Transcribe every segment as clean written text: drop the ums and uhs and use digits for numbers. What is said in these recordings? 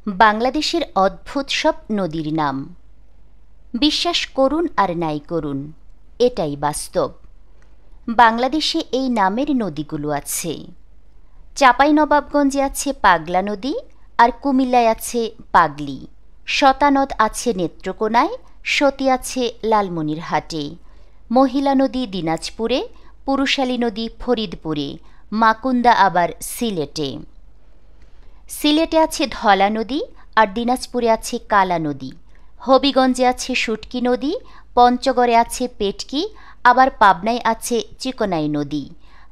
বাংলাদেশের অদ্ভুত সব নদীর নাম। বিশ্বাস করুন আর নাই করুন, এটাই বাস্তব। বাংলাদেশে এই নামের নদীগুলো আছে। চাঁপাইনবাবগঞ্জে আছে পাগলা নদী, আর কুমিল্লায় আছে পাগলি। শতানদ আছে নেত্রকোনায়, সতী আছে লালমনিরহাটে। মহিলা নদী দিনাজপুরে, পুরুষালী নদী ফরিদপুরে, মাকুন্দা আবার সিলেটে। সিলেটে আছে ধলা নদী, আর দিনাজপুরে আছে কালা নদী। হবিগঞ্জে আছে শুটকি নদী, পঞ্চগড়ে আছে পেটকি, আবার পাবনায় আছে চিকনাই নদী।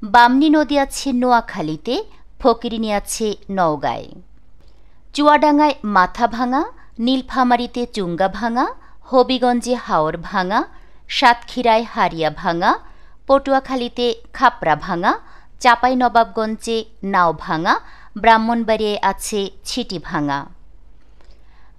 বামনী নদী আছে নোয়াখালীতে, ফকিরিনী আছে নওগাঁয়। চুয়াডাঙ্গায় মাথা ভাঙা, নীলফামারীতে চুঙ্গা ভাঙা, হবিগঞ্জে হাওর ভাঙা, সাতক্ষীরায় হারিয়া ভাঙা, পটুয়াখালীতে খাপড়া ভাঙা, চাঁপাইনবাবগঞ্জে নাও ভাঙা, ব্রাহ্মণবাড়িয়ায় আছে ছিটি ভাঙা।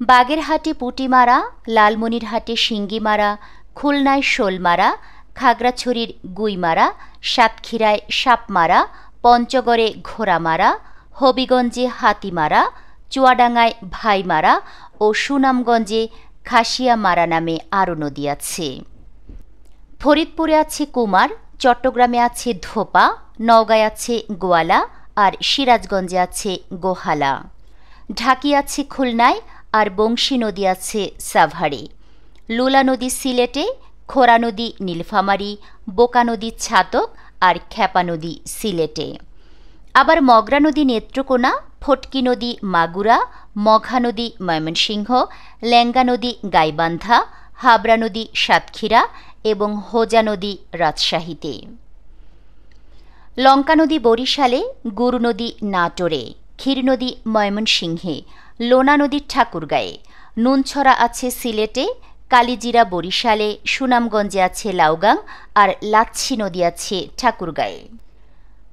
বাগেরহাটে পুটিমারা, লালমনিরহাটে শিঙ্গিমারা, খুলনায় শোলমারা, খাগড়াছড়ির গুইমারা, সাতক্ষীরায় সাপমারা, পঞ্চগড়ে ঘোড়ামারা, হবিগঞ্জে হাতিমারা, চুয়াডাঙ্গায় ভাইমারা ও সুনামগঞ্জে খাসিয়ামারা নামে আরও নদী আছে। ফরিদপুরে আছে কুমার, চট্টগ্রামে আছে ধোপা, নওগাঁয় আছে গোয়ালা, আর সিরাজগঞ্জে আছে গোহালা। ঢাকি আছে খুলনায়, আর বংশী নদী আছে সাভারে। লুলা নদী সিলেটে, খোরা নদী নীলফামারী, বোকা নদী ছাতক, আর খ্যাপা নদী সিলেটে। আবার মগরা নদী নেত্রকোনা, ফটকি নদী মাগুরা, মঘা নদী ময়মনসিংহ, ল্যাঙ্গা নদী গাইবান্ধা, হাবড়া নদী সাতক্ষীরা এবং হোজা নদী রাজশাহীতে। লঙ্কা নদী বরিশালে, গুরু নদী নাটোরে, ক্ষীর নদী ময়মনসিংহে, লোনা নদী ঠাকুরগাঁয়ে। নুনছড়া আছে সিলেটে, কালিজিরা বরিশালে, সুনামগঞ্জে আছে লাউগাং, আর লাচ্ছি নদী আছে ঠাকুরগাঁয়ে।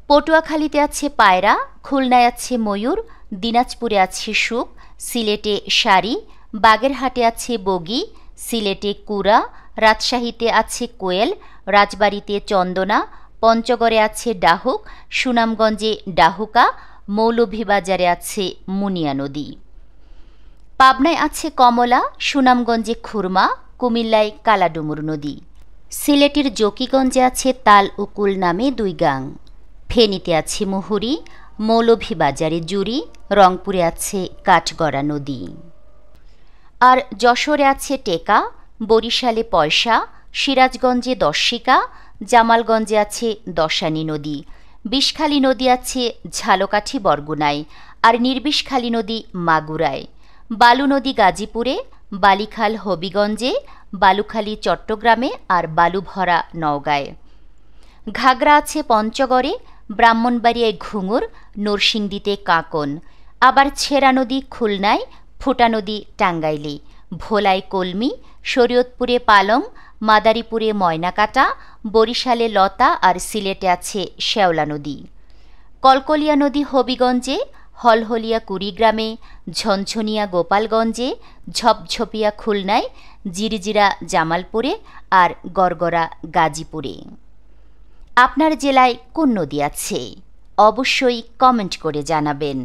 পটুয়াখালীতে আছে পায়রা, খুলনায় আছে ময়ূর, দিনাজপুরে আছে সুখ, সিলেটে সারি, বাগেরহাটে আছে বগি, সিলেটে কুড়া, রাজশাহীতে আছে কোয়েল, রাজবাড়িতে চন্দনা, পঞ্চগড়ে আছে ডাহুক, সুনামগঞ্জে ডাহুকা, মৌলভীবাজারে আছে মুনিয়া নদী। পাবনায় আছে কমলা, সুনামগঞ্জে খুরমা, কুমিল্লায় কালাডুমুর নদী। সিলেটের জকিগঞ্জে আছে তাল ও কুল নামে দুই গাং। ফেনীতে আছে মুহুরী, মৌলভীবাজারে জুড়ি, রংপুরে আছে কাঠগড়া নদী। আর যশোরে আছে টেকা, বরিশালে পয়সা, সিরাজগঞ্জে দশিকা, জামালগঞ্জে আছে দশানী নদী। বিষখালী নদী আছে ঝালকাঠি বরগুনায়, আর নির্বিষখালী নদী মাগুরায়। বালু নদী গাজীপুরে, বালিখাল হবিগঞ্জে, বালুখালী চট্টগ্রামে, আর বালুভরা নওগাঁয়। ঘাগরা আছে পঞ্চগড়ে, ব্রাহ্মণবাড়িয়ায় ঘুঙুর, নরসিংদীতে কাঁকন। আবার ছেড়া নদী খুলনায়, ফুটা নদী টাঙ্গাইলে, ভোলায় কলমি, শরীয়তপুরে পালং, মাদারীপুরে ময়নাকাটা, বরিশালে লতা, আর সিলেটে আছে শেওলা নদী। কলকলিয়া নদী হবিগঞ্জে, হলহলিয়া কুড়িগ্রামে, ঝনঝনিয়া গোপালগঞ্জে, ঝপঝপিয়া খুলনায়, জিরিজিরা জামালপুরে, আর গড়গড়া গাজীপুরে। আপনার জেলায় কোন নদী আছে? অবশ্যই কমেন্ট করে জানাবেন।